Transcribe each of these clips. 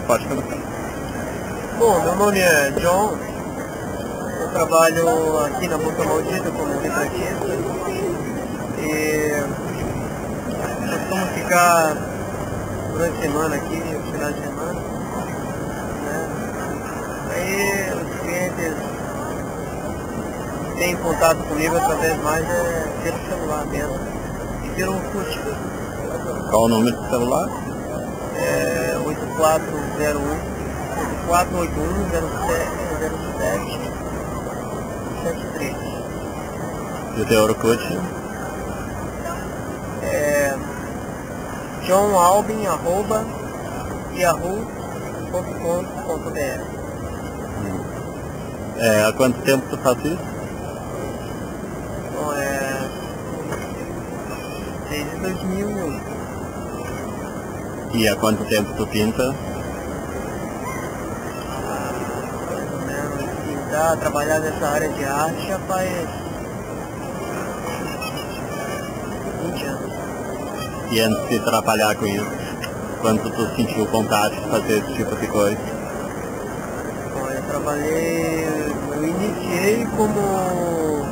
Pode começar. Bom, meu nome é John, eu trabalho aqui na Boca Maldita como retratista e costumo ficar durante a semana aqui, no final de semana, né? Aí os clientes têm contato comigo através mais pelo celular mesmo e pelo CUT. Qual o número do celular? É 8401 481 07 73. E o teu Orkut? É johnalbin@yahoo.com.br. Há quanto tempo tu faz isso? Bom, desde 2001. E há quanto tempo tu pinta? Mais ou menos, pintar, trabalhar nessa área de arte já faz 20 anos. E antes de trabalhar com isso, quando tu sentiu vontade de fazer esse tipo de coisa? Bom, eu iniciei como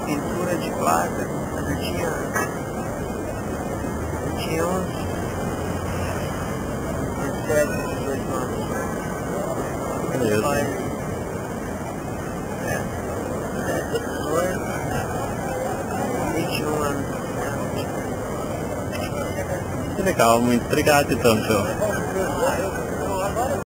pintura de placa, mas eu tinha uns 17, 18 anos. Beleza. Faz, 21 anos. Que legal, muito obrigado então, João.